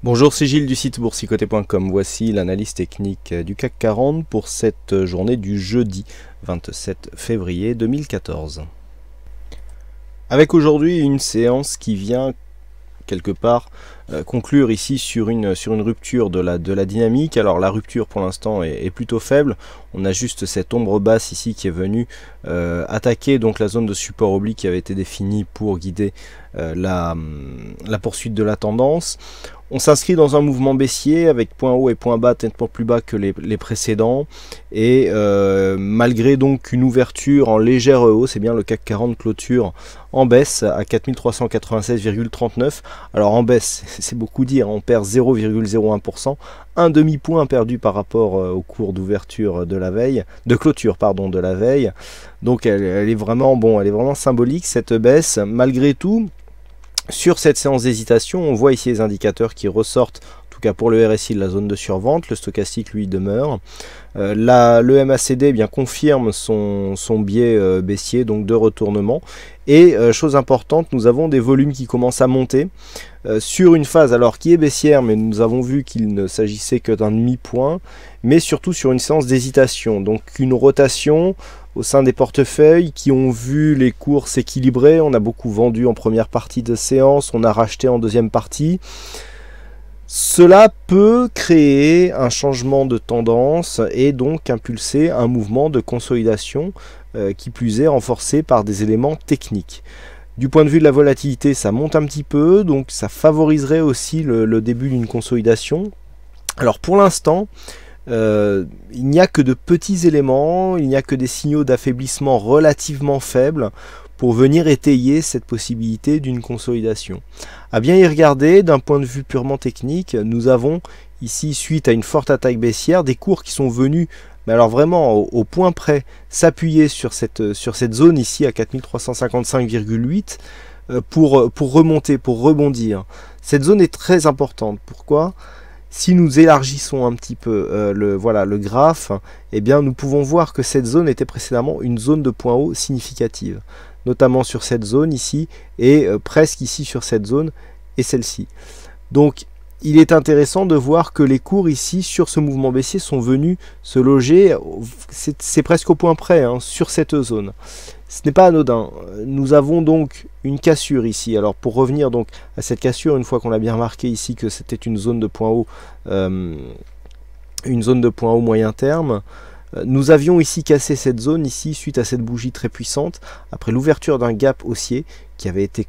Bonjour, c'est Gilles du site boursicoté.com. Voici l'analyse technique du CAC 40 pour cette journée du jeudi 27 février 2014. Avec aujourd'hui une séance qui vient quelque part conclure ici sur une rupture de la dynamique. Alors la rupture pour l'instant est plutôt faible. On a juste cette ombre basse ici qui est venue attaquer donc la zone de support oblique qui avait été définie pour guider la poursuite de la tendance. On s'inscrit dans un mouvement baissier avec point haut et point bas nettement plus bas que les précédents, et malgré donc une ouverture en légère hausse, c'est bien le CAC 40 clôture en baisse à 4396,39. Alors en baisse, c'est beaucoup dire, on perd 0,01%, un demi-point perdu par rapport au cours d'ouverture de la veille, de clôture pardon, de la veille. Donc elle est vraiment elle est vraiment symbolique cette baisse. Malgré tout, sur cette séance d'hésitation, on voit ici les indicateurs qui ressortent, en tout cas pour le RSI, de la zone de survente. Le stochastique lui demeure. Le MACD bien confirme son biais baissier, donc de retournement. Et chose importante, nous avons des volumes qui commencent à monter sur une phase alors qui est baissière, mais nous avons vu qu'il ne s'agissait que d'un demi-point, mais surtout sur une séance d'hésitation, donc une rotation au sein des portefeuilles qui ont vu les cours s'équilibrer. On a beaucoup vendu en première partie de séance, on a racheté en deuxième partie. Cela peut créer un changement de tendance et donc impulser un mouvement de consolidation qui plus est renforcé par des éléments techniques. Du point de vue de la volatilité, ça monte un petit peu, donc ça favoriserait aussi le début d'une consolidation. Alors pour l'instant, il n'y a que de petits éléments, il n'y a que des signaux d'affaiblissement relativement faibles pour venir étayer cette possibilité d'une consolidation. À bien y regarder, d'un point de vue purement technique, nous avons ici, suite à une forte attaque baissière, des cours qui sont venus, mais alors vraiment au point près, s'appuyer sur cette zone ici à 4355,8 pour remonter, pour rebondir. Cette zone est très importante. Pourquoi ? Si nous élargissons un petit peu le graphe, eh bien nous pouvons voir que cette zone était précédemment une zone de point haut significative, notamment sur cette zone ici et presque ici sur cette zone et celle-ci. Donc il est intéressant de voir que les cours ici sur ce mouvement baissier sont venus se loger, c'est presque au point près, hein, sur cette zone. Ce n'est pas anodin. Nous avons donc une cassure ici. Alors pour revenir donc à cette cassure, une fois qu'on a bien remarqué ici que c'était une zone de point haut, moyen terme, nous avions ici cassé cette zone ici suite à cette bougie très puissante après l'ouverture d'un gap haussier qui avait été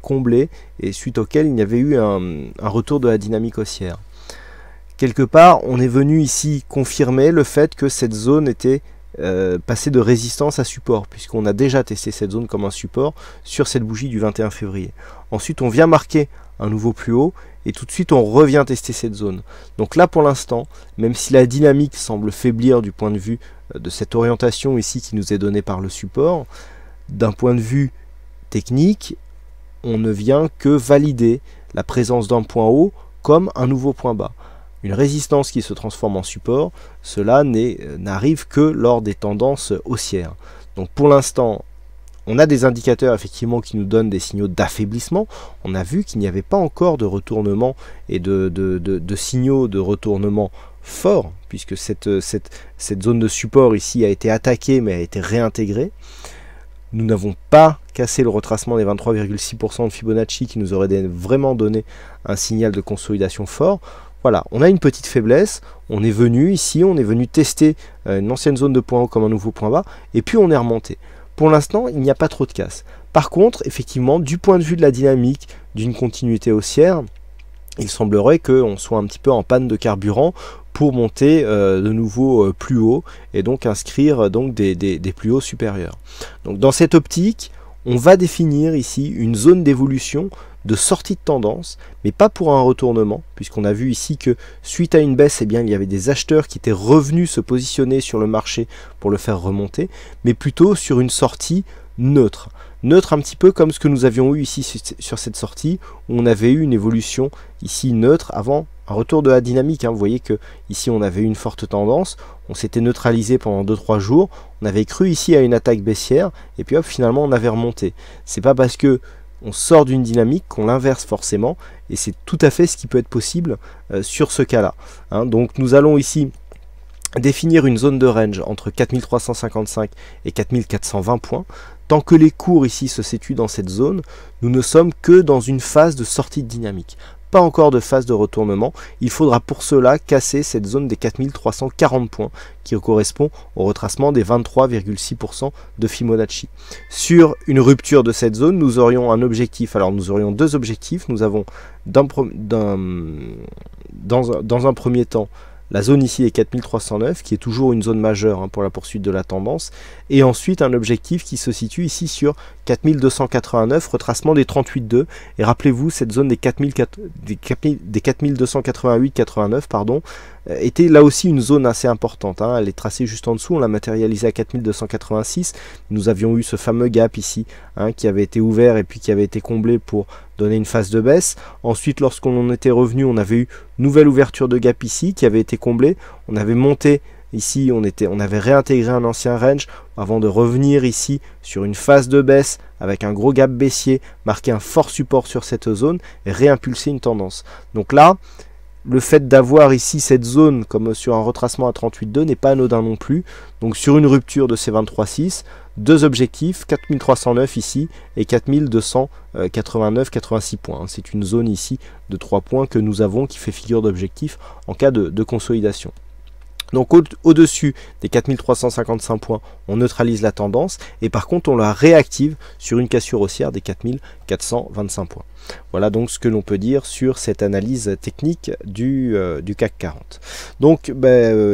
comblé et suite auquel il y avait eu un retour de la dynamique haussière. Quelque part, on est venu ici confirmer le fait que cette zone était passer de résistance à support, puisqu'on a déjà testé cette zone comme un support sur cette bougie du 21 février. Ensuite, on vient marquer un nouveau plus haut, et tout de suite, on revient tester cette zone. Donc là, pour l'instant, même si la dynamique semble faiblir du point de vue de cette orientation ici qui nous est donnée par le support, d'un point de vue technique, on ne vient que valider la présence d'un point haut comme un nouveau point bas. Une résistance qui se transforme en support, cela n'arrive que lors des tendances haussières. Donc pour l'instant, on a des indicateurs effectivement qui nous donnent des signaux d'affaiblissement. On a vu qu'il n'y avait pas encore de retournement et de signaux de retournement forts, puisque cette zone de support ici a été attaquée mais a été réintégrée. Nous n'avons pas cassé le retracement des 23,6% de Fibonacci qui nous aurait vraiment donné un signal de consolidation fort. Voilà, on a une petite faiblesse, on est venu ici, on est venu tester une ancienne zone de point haut comme un nouveau point bas, et puis on est remonté. Pour l'instant, il n'y a pas trop de casse. Par contre, effectivement, du point de vue de la dynamique d'une continuité haussière, il semblerait qu'on soit un petit peu en panne de carburant pour monter de nouveau plus haut, et donc inscrire donc des plus hauts supérieurs. Donc dans cette optique, on va définir ici une zone d'évolution de sortie de tendance, mais pas pour un retournement, puisqu'on a vu ici que suite à une baisse, eh bien, il y avait des acheteurs qui étaient revenus se positionner sur le marché pour le faire remonter, mais plutôt sur une sortie neutre. Neutre un petit peu comme ce que nous avions eu ici sur cette sortie, où on avait eu une évolution ici neutre avant un retour de la dynamique. Hein. Vous voyez que ici on avait eu une forte tendance, on s'était neutralisé pendant 2-3 jours, on avait cru ici à une attaque baissière, et puis hop, finalement on avait remonté. C'est pas parce que on sort d'une dynamique, qu'on l'inverse forcément, et c'est tout à fait ce qui peut être possible sur ce cas-là. Hein. Donc nous allons ici définir une zone de range entre 4355 et 4420 points. Tant que les cours ici se situent dans cette zone, nous ne sommes que dans une phase de sortie de dynamique. Pas encore de phase de retournement. Il faudra pour cela casser cette zone des 4340 points qui correspond au retracement des 23,6% de Fibonacci. Sur une rupture de cette zone, nous aurions un objectif. Alors nous aurions deux objectifs. Nous avons dans un premier temps la zone ici est 4309 qui est toujours une zone majeure hein, pour la poursuite de la tendance, et ensuite un objectif qui se situe ici sur 4289, retracement des 38,2, et rappelez-vous cette zone des 4288-89 pardon, était là aussi une zone assez importante, hein. Elle est tracée juste en dessous, on l'a matérialisée à 4286, nous avions eu ce fameux gap ici hein, qui avait été ouvert et puis qui avait été comblé pour donner une phase de baisse. Ensuite lorsqu'on en était revenu, on avait eu nouvelle ouverture de gap ici qui avait été comblée, on avait monté ici, on avait réintégré un ancien range avant de revenir ici sur une phase de baisse avec un gros gap baissier, marquer un fort support sur cette zone et réimpulser une tendance. Donc là, le fait d'avoir ici cette zone comme sur un retracement à 38,2 n'est pas anodin non plus. Donc sur une rupture de ces 23,6, deux objectifs, 4309 ici et 4289,86 points. C'est une zone ici de 3 points que nous avons qui fait figure d'objectif en cas de consolidation. Donc au-dessus des 4355 points, on neutralise la tendance et par contre on la réactive sur une cassure haussière des 4425 points. Voilà donc ce que l'on peut dire sur cette analyse technique du CAC 40. Donc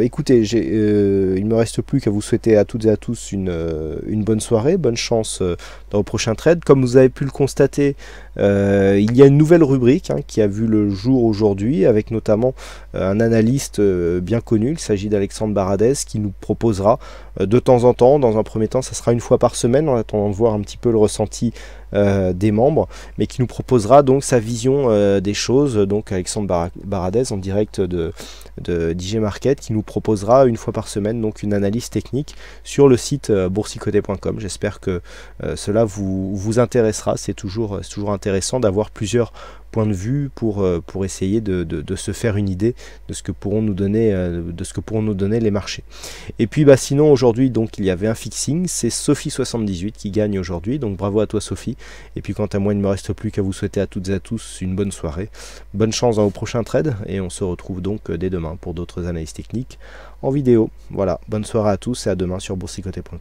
écoutez, il ne me reste plus qu'à vous souhaiter à toutes et à tous une bonne soirée, bonne chance dans vos prochains trades. Comme vous avez pu le constater, il y a une nouvelle rubrique hein, qui a vu le jour aujourd'hui avec notamment un analyste bien connu, il s'agit d'Alexandre Baradez qui nous proposera de temps en temps, dans un premier temps ça sera une fois par semaine en attendant de voir un petit peu le ressenti des membres, mais qui nous proposera donc sa vision des choses, donc Alexandre Baradez en direct de d'IG Market, qui nous proposera une fois par semaine donc une analyse technique sur le site boursicoté.com. J'espère que cela vous intéressera, c'est toujours intéressant d'avoir plusieurs point de vue pour essayer de se faire une idée de ce que pourront nous donner les marchés. Et puis sinon aujourd'hui donc il y avait un fixing, c'est Sophie78 qui gagne aujourd'hui, donc bravo à toi Sophie. Et puis quant à moi il ne me reste plus qu'à vous souhaiter à toutes et à tous une bonne soirée, bonne chance dans vos prochains trades et on se retrouve donc dès demain pour d'autres analyses techniques en vidéo. Voilà, bonne soirée à tous et à demain sur boursicoté.com.